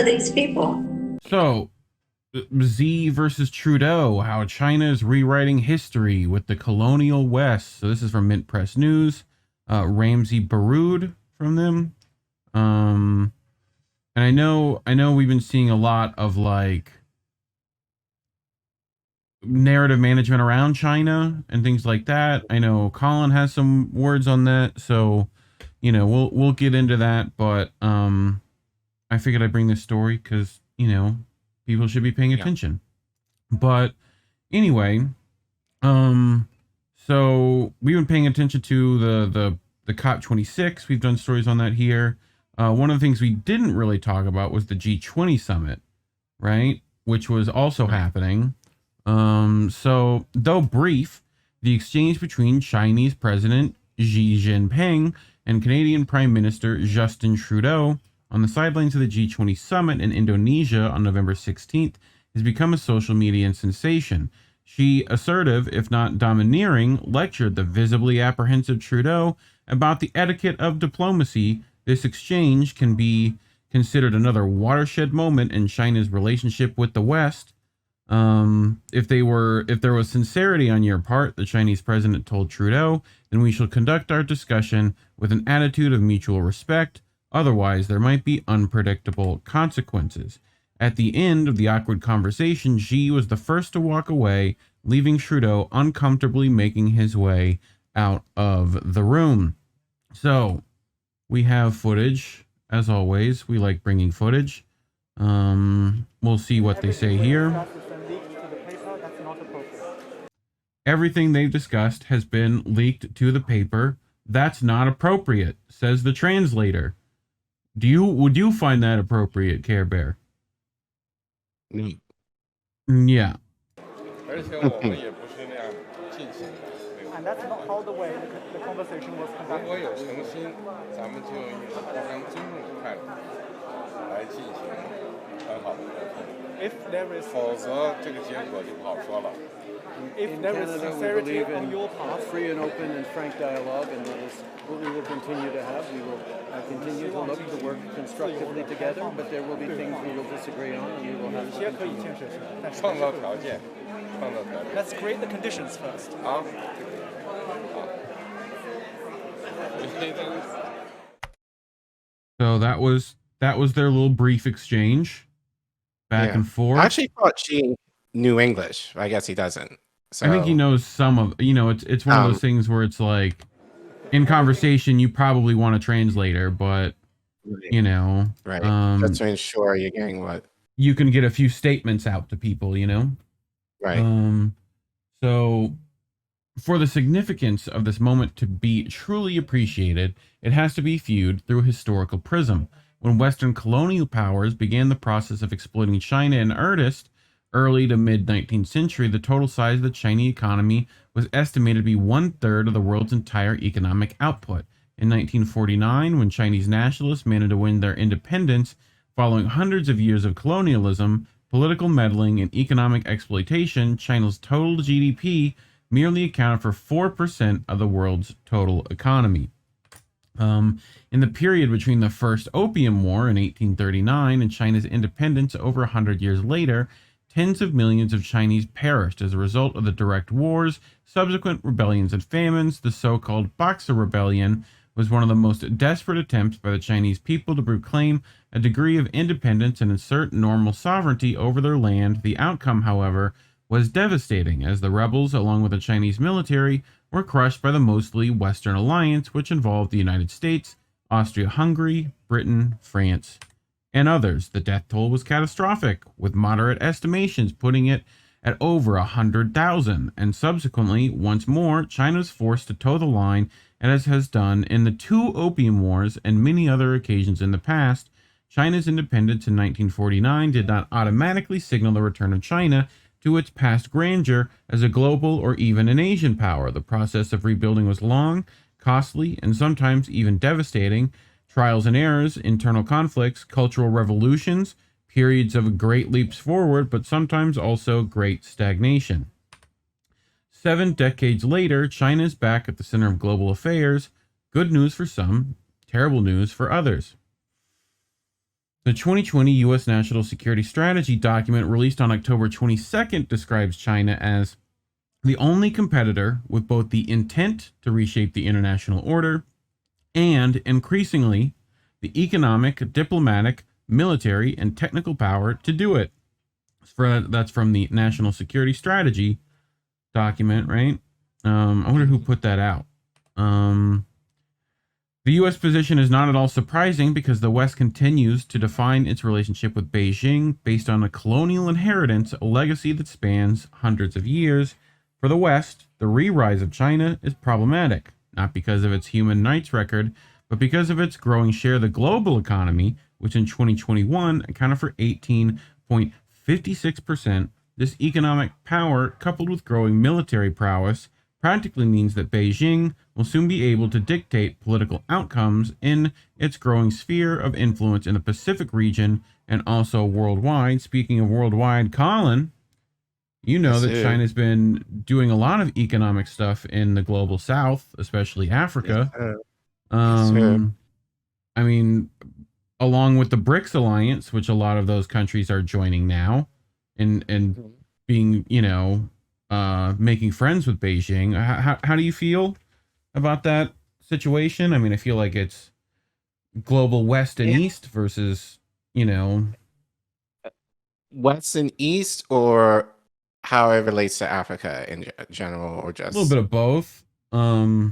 are these people? So, Z versus Trudeau, how China is rewriting history with the colonial West. So this is from Mint Press News. Ramsey Baroud from them. And I know we've been seeing a lot of like narrative management around China and things like that. I know Collin has some words on that, so you know we'll get into that. But I figured I'd bring this story because people should be paying attention. But anyway, so we've been paying attention to the COP26. We've done stories on that here. One of the things we didn't really talk about was the G20 summit, right? Which was also happening. So though brief, the exchange between Chinese President Xi Jinping and Canadian Prime Minister Justin Trudeau on the sidelines of the G20 summit in Indonesia on November 16th has become a social media sensation. Xi, assertive, if not domineering, lectured the visibly apprehensive Trudeau about the etiquette of diplomacy. This exchange can be considered another watershed moment in China's relationship with the West. If there was sincerity on your part, the Chinese president told Trudeau, then we shall conduct our discussion with an attitude of mutual respect. Otherwise, there might be unpredictable consequences. At the end of the awkward conversation, Xi was the first to walk away, leaving Trudeau uncomfortably making his way out of the room. So, we have footage. As always, we like bringing footage. We'll see what they say here. Everything they've discussed has been leaked to the paper. That's not appropriate, says the translator. Would you find that appropriate, Care Bear? Yeah. And that's not how the way the conversation was conducted. If there is sincerity on your part, free and open and frank dialogue, and that is what we will continue to have. We will continue to look to work constructively together, but there will be things we will disagree on, and we will have to continue. Let's create the conditions first. So that was their little brief exchange back and forth. I actually thought Xi knew English. I guess he doesn't. So I think he knows some of, it's one of those things where it's like in conversation you probably want a translator, but right. Just to ensure you're getting what you can get a few statements out to people, right. So for the significance of this moment to be truly appreciated, it has to be viewed through a historical prism. When Western colonial powers began the process of exploiting China in earnest, early to mid-19th century, the total size of the Chinese economy was estimated to be 1/3 of the world's entire economic output. In 1949, when Chinese nationalists managed to win their independence following hundreds of years of colonialism, political meddling, and economic exploitation, China's total GDP merely accounted for 4% of the world's total economy. In the period between the First Opium War in 1839 and China's independence over 100 years later, tens of millions of Chinese perished as a result of the direct wars, subsequent rebellions and famines. The so-called Boxer Rebellion was one of the most desperate attempts by the Chinese people to proclaim a degree of independence and assert normal sovereignty over their land. The outcome, however, was devastating, as the rebels, along with the Chinese military, were crushed by the mostly Western alliance, which involved the United States, Austria-Hungary, Britain, France, and others. The death toll was catastrophic, with moderate estimations putting it at over 100,000, and subsequently, once more, China was forced to toe the line, as has done in the two Opium Wars and many other occasions in the past. China's independence in 1949 did not automatically signal the return of China to its past grandeur as a global or even an Asian power. The process of rebuilding was long, costly, and sometimes even devastating. Trials and errors, internal conflicts, cultural revolutions, periods of great leaps forward, but sometimes also great stagnation. 7 decades later, China is back at the center of global affairs. Good news for some, terrible news for others. The 2020 U.S. National Security Strategy document released on October 22nd describes China as the only competitor with both the intent to reshape the international order and, increasingly, the economic, diplomatic, military, and technical power to do it. That's from the National Security Strategy document, right? I wonder who put that out. The U.S. position is not at all surprising because the West continues to define its relationship with Beijing based on a colonial inheritance, a legacy that spans hundreds of years. For the West, the re-rise of China is problematic, not because of its human rights record, but because of its growing share of the global economy, which in 2021 accounted for 18.56%. This economic power, coupled with growing military prowess, practically means that Beijing will soon be able to dictate political outcomes in its growing sphere of influence in the Pacific region and also worldwide. Speaking of worldwide, Collin, you know that China's been doing a lot of economic stuff in the global south, especially Africa. I mean, along with the BRICS alliance, which a lot of those countries are joining now and being, making friends with Beijing. How do you feel about that situation? I mean, I feel like it's global West and East versus, West and East, or how it relates to Africa in general, or just a little bit of both. Well,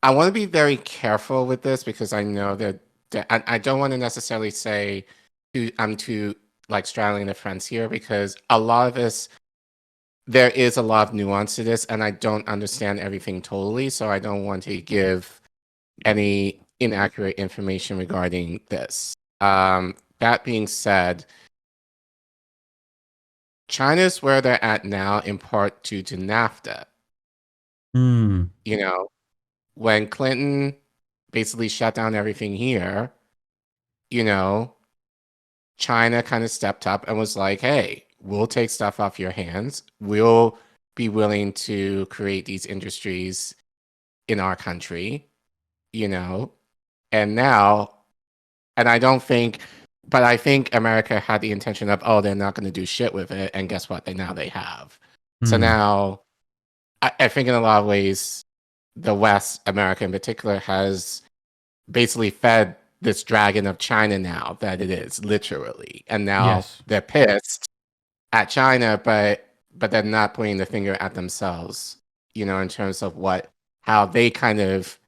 I want to be very careful with this because I know that I don't want to necessarily say I'm too like straddling the fence here, because a lot of this, there is a lot of nuance to this, and I don't understand everything totally, so I don't want to give any inaccurate information regarding this. That being said, China's where they're at now in part due to NAFTA. When Clinton basically shut down everything here, China kind of stepped up and was like, hey, we'll take stuff off your hands. We'll be willing to create these industries in our country, and now, and I don't think, but I think America had the intention of, oh, they're not going to do shit with it. And guess what? They have. So now I think in a lot of ways, the West, America in particular, has basically fed this dragon of China now that it is, literally. And now they're pissed at China, but they're not pointing the finger at themselves, in terms of how they kind of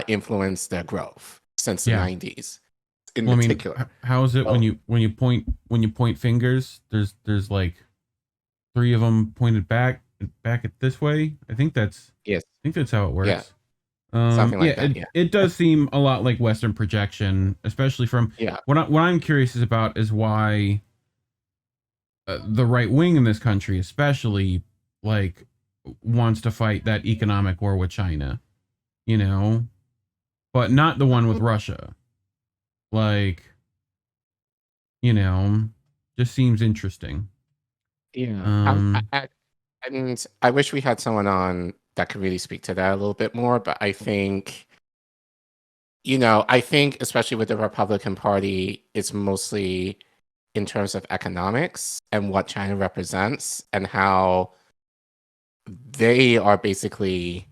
influenced their growth since the 90s. In particular. I mean, how is it when you point fingers? There's like 3 of them pointed back it this way. I think that's how it works. Yeah. Something like that. It does seem a lot like Western projection, especially from what I'm curious about is why the right wing in this country, especially, like, wants to fight that economic war with China, but not the one with Russia. Like, just seems interesting. Yeah. I wish we had someone on that could really speak to that a little bit more, but I think, especially with the Republican Party, it's mostly in terms of economics and what China represents and how they are basically,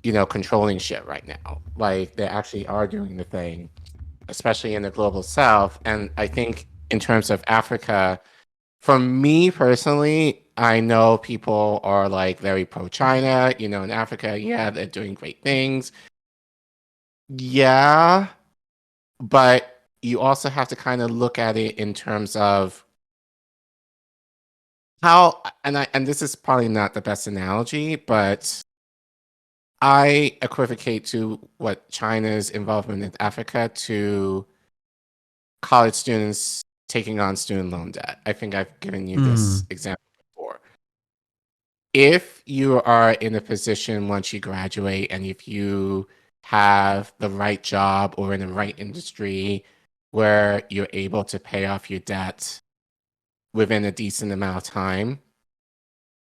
controlling shit right now. Like, they actually are doing the thing, especially in the global south. And I think in terms of Africa, for me personally, I know people are like very pro-China, in Africa. Yeah, they're doing great things. Yeah, but you also have to kind of look at it in terms of how, and this is probably not the best analogy, but I equivocate to what China's involvement in Africa to college students taking on student loan debt. I think I've given you this example before. If you are in a position once you graduate, and if you have the right job or in the right industry where you're able to pay off your debt within a decent amount of time,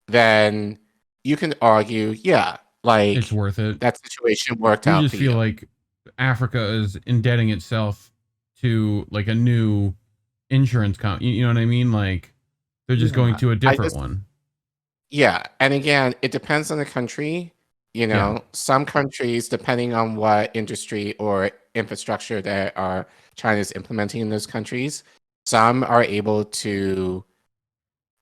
then you can argue, like, it's worth it. That situation worked out. You just feel like Africa is indebting itself to like a new insurance company. You know what I mean? Like they're just going to a different one. Yeah, and again, it depends on the country. You know, some countries, depending on what industry or infrastructure that are China's implementing in those countries, some are able to,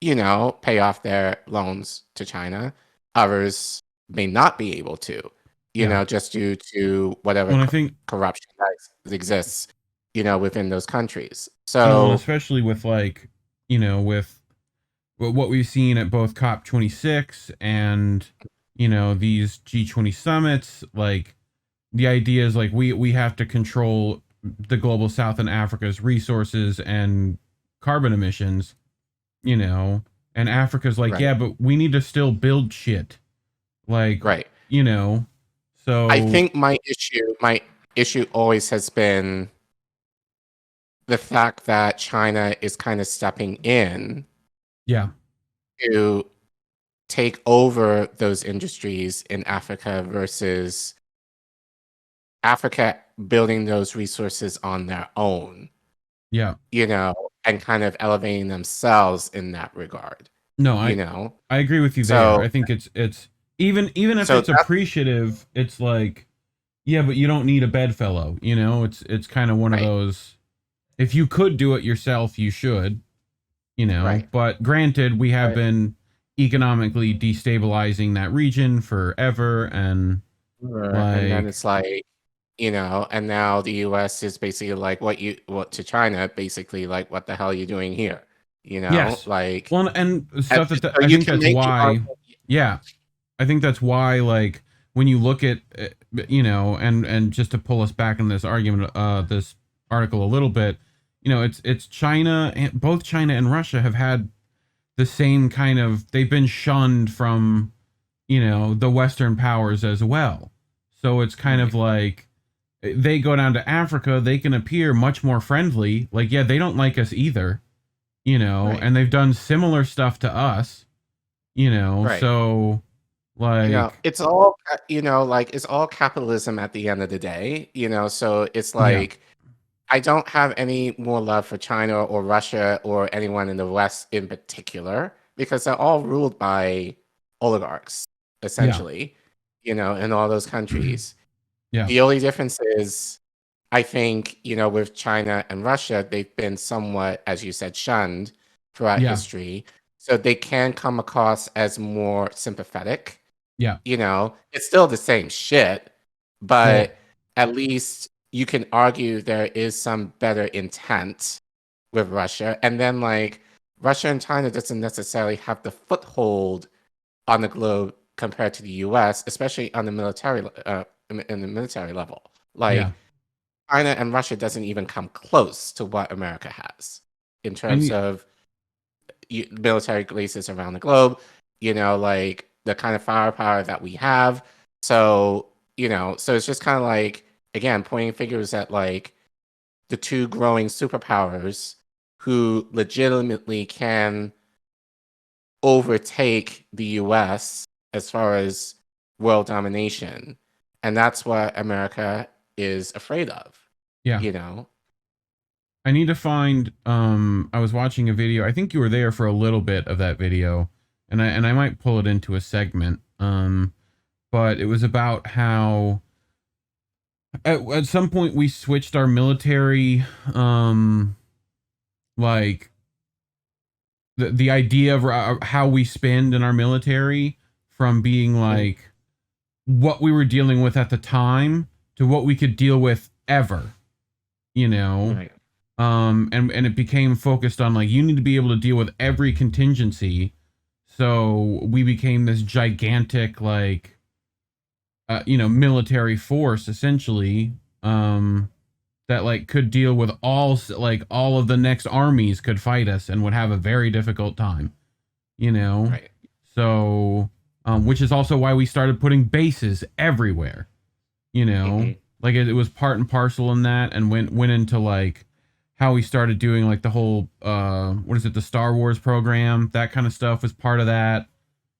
you know, pay off their loans to China. Others may not be able to, you know, just due to whatever Well, I think corruption that exists, you know, within those countries. well, and So, especially with like, you know, with what we've seen at both COP26 and, you know, these G20 summits, like the idea is like we have to control the global South and Africa's resources and carbon emissions, you know, and Africa's like, right, yeah, but we need to still build shit. Like, right. you know, so I think my issue always has been the fact that China is kind of stepping in yeah, to take over those industries in Africa versus Africa building those resources on their own, yeah. you know, and kind of elevating themselves in that regard, No, you know. I agree with you there. So I think it's even if so it's that appreciative, it's like, yeah, but you don't need a bedfellow, you know? It's kind of one of right, those, if you could do it yourself, you should, you know. right. But granted, we have Right. been economically destabilizing that region forever, and And then like, it's like, you know, and now the US is basically like what to China, basically like what the hell are you doing here? You know, yes. like Well, and and stuff that so I you think can that's make the why, argument. yeah, I think that's why, like, when you look at, you know, and just to pull us back in this argument, this article a little bit, you know, it's China, and both China and Russia have had the same kind of, they've been shunned from, you know, the Western powers as well. So it's kind of Right, like they go down to Africa, they can appear much more friendly. Like, yeah, they don't like us either, you know, right, and they've done similar stuff to us, you know, right. so You know, like, it's all you know, like it's all capitalism at the end of the day, you know, so it's yeah, like I don't have any more love for China or Russia or anyone in the West in particular because they're all ruled by oligarchs, yeah, essentially, you know, in all those countries. yeah, The only difference is, I think, you know, with China and Russia, they've been somewhat, as you said, shunned throughout yeah, history. So they can come across as more sympathetic. yeah. You know, it's still the same shit, Well, but at least you can argue there is some better intent with Russia. And then, like, Russia and China doesn't necessarily have the foothold on the globe compared to the US, especially on the military, in the military level. yeah. Like, China and Russia doesn't even come close to what America has in And terms of military bases around the globe, you know, like the kind of firepower that we have. So, you know, so it's just kind of like, again, pointing fingers at like the two growing superpowers who legitimately can overtake the US as far as world domination. And that's what America is afraid of, yeah, you know? I need to find, I was watching a video. I think you were there for a little bit of that video, and I might pull it into a segment. But it was about how at some point we switched our military, like the idea of how we spend in our military, from being Mm, like what we were dealing with at the time to what we could deal with ever, you know. right. And it became focused on like, you need to be able to deal with every contingency. So we became this gigantic, like, you know, military force essentially, that like could deal with all of the next armies could fight us and would have a very difficult time, you know. Right. So which is also why we started putting bases everywhere, you know. Hmm. Like it was part and parcel in that, and went into like how we started doing like the whole what is it, the Star Wars program, that kind of stuff was part of that,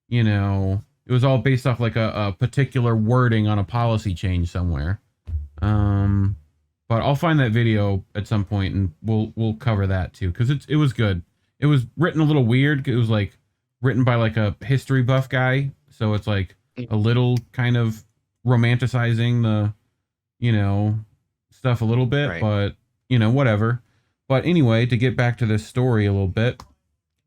you know. It was all based off like a particular wording on a policy change somewhere. But I'll find that video at some point and we'll cover that too because it was good. It was written a little weird. It was like written by like a history buff guy, so it's like a little kind of romanticizing the stuff a little bit, Right. but whatever. But anyway, to get back to this story a little bit,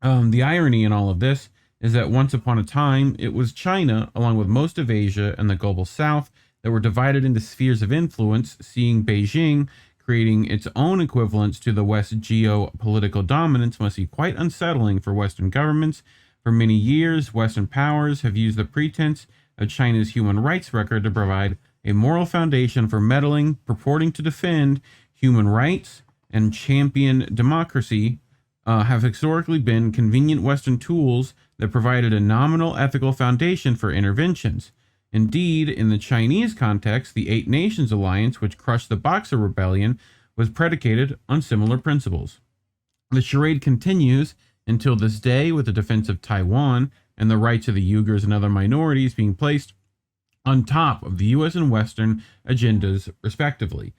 the irony in all of this is that once upon a time, it was China, along with most of Asia and the global south, that were divided into spheres of influence, seeing Beijing creating its own equivalents to the West's geopolitical dominance must be quite unsettling for Western governments. For many years, Western powers have used the pretense of China's human rights record to provide a moral foundation for meddling, purporting to defend human rights and champion democracy, have historically been convenient Western tools that provided a nominal ethical foundation for interventions. Indeed, in the Chinese context, the Eight Nations Alliance, which crushed the Boxer Rebellion, was predicated on similar principles. The charade continues until this day, with the defense of Taiwan and the rights of the Uyghurs and other minorities being placed on top of the US and Western agendas, respectively.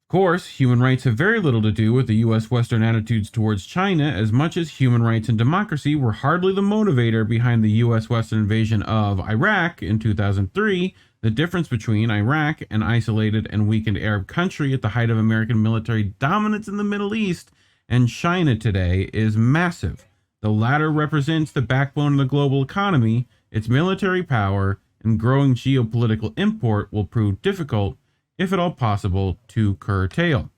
Of course, human rights have very little to do with the US Western attitudes towards China, as much as human rights and democracy were hardly the motivator behind the US Western invasion of Iraq in 2003. The difference between Iraq, an isolated and weakened Arab country at the height of American military dominance in the Middle East, and China today is massive. The latter represents the backbone of the global economy. Its military power and growing geopolitical import will prove difficult, if at all possible, to curtail.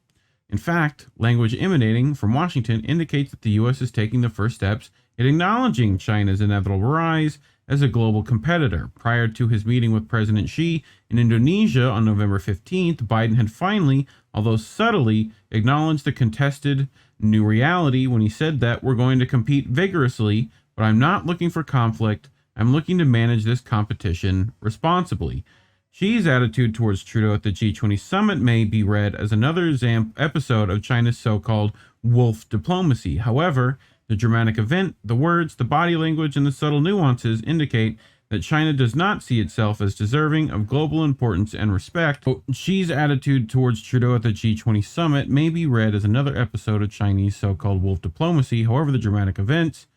In fact, language emanating from Washington indicates that the U.S. is taking the first steps in acknowledging China's inevitable rise as a global competitor. Prior to his meeting with President Xi in Indonesia on November 15th, Biden had finally, although subtly, acknowledged the contested new reality when he said that we're going to compete vigorously, but I'm not looking for conflict. I'm looking to manage this competition responsibly. Xi's attitude towards Trudeau at the G20 summit may be read as another episode of China's so-called wolf diplomacy. However, the dramatic event, the words, the body language, and the subtle nuances indicate that China does not see itself as deserving of global importance and respect. Xi's attitude towards Trudeau at the G20 summit may be read as another episode of Chinese so-called wolf diplomacy. However, the dramatic events,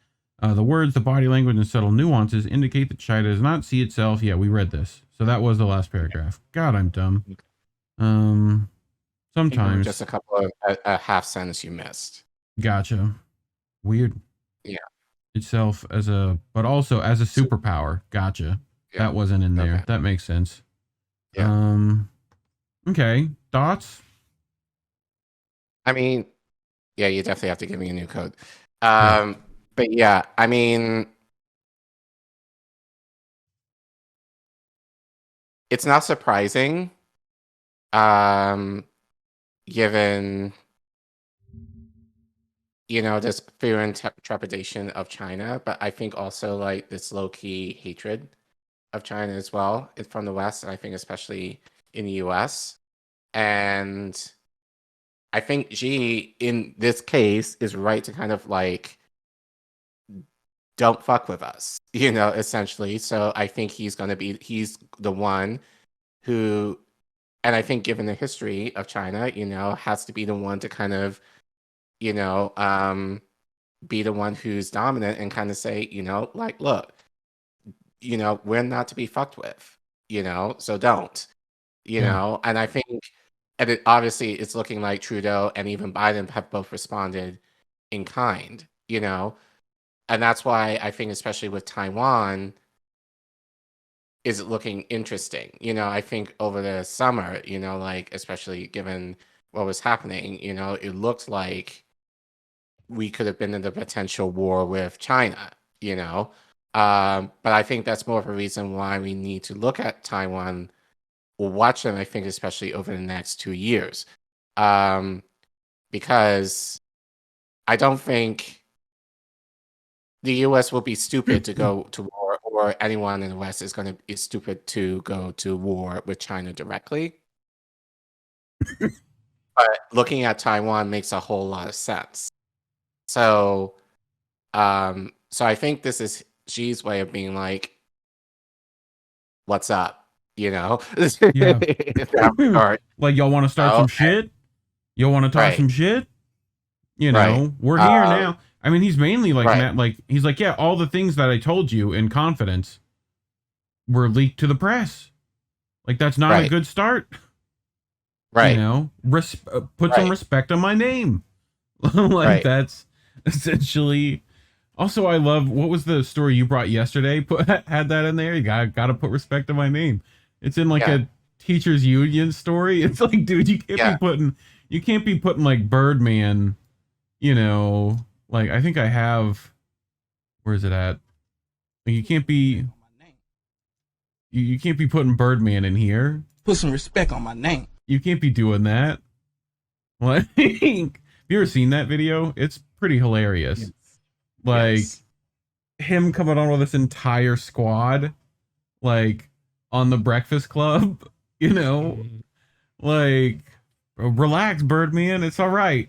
the words, the body language, and subtle nuances indicate that China does not see itself. Yeah, we read this. So that was the last paragraph. God, I'm dumb. Sometimes. Just a couple of a half sentence you missed. Gotcha. Weird. Yeah. Itself as but also as a superpower. Gotcha. Yeah. That wasn't in there. Okay. That makes sense. Yeah. Okay. Thoughts? I mean, yeah, you definitely have to give me a new code. Yeah. But yeah, I mean, it's not surprising, given, this fear and trepidation of China, but I think also like this low-key hatred of China as well from the West, and I think especially in the US. And I think Xi, in this case, is right to kind of like, don't fuck with us, essentially. So I think he's the one who, and I think given the history of China, has to be the one to kind of, be the one who's dominant and kind of say, like, look, we're not to be fucked with, so don't, and I think, and obviously it's looking like Trudeau and even Biden have both responded in kind, and that's why I think, especially with Taiwan, is it looking interesting? I think over the summer, like, especially given what was happening, it looked like we could have been in the potential war with China, but I think that's more of a reason why we need to look at Taiwan or watch them, I think, especially over the next 2 years. Because I don't think the U.S. will be stupid to go to war, or anyone in the West is stupid to go to war with China directly. But looking at Taiwan makes a whole lot of sense. So, so I think this is Xi's way of being like, "What's up?" you know. Yeah. In that regard. Like, y'all want to start some shit? Y'all want to talk Right. some shit? You Right. know, we're here now. I mean, he's mainly like, Right. Matt, like, he's like, yeah, all the things that I told you in confidence were leaked to the press. Like, that's not a Right. good start. Right. You know, put some respect on my name. Like, Right. that's essentially. Also, I love, what was the story you brought yesterday? Had that in there. You got to put respect on my name. It's in like a teachers union story. It's like, dude, you can't be putting like Birdman, you know, like, I think I have, where is it at? Like, you can't be putting Birdman in here. Put some respect on my name. You can't be doing that. Like, have you ever seen that video? It's pretty hilarious. Yes. Like, Yes. him coming on with this entire squad, like, on the Breakfast Club, you know? Like, relax, Birdman, it's all right.